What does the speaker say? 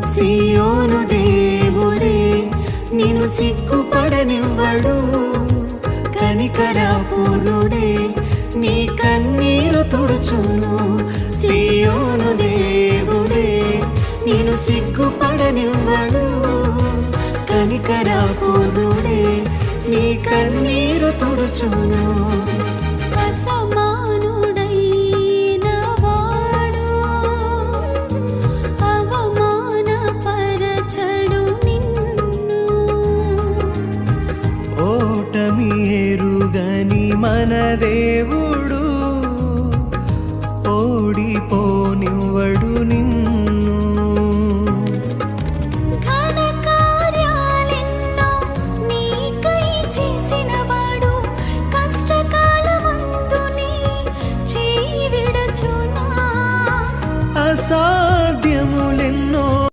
సియోను దేవుడే నిన్ను సిగ్గుపడనివ్వడు. కనికరపూర్ణుడే నీ కన్నీరు తుడుచును. సియోను దేవుడే నిన్ను సిగ్గుపడనివ్వడు. కనికరపూర్ణుడే నీ కన్నీరు తుడుచును. అసమానుడైన వాడు అవమానపరచడు నిన్ను. ఓటమి ఎరుగని మన దేవుడు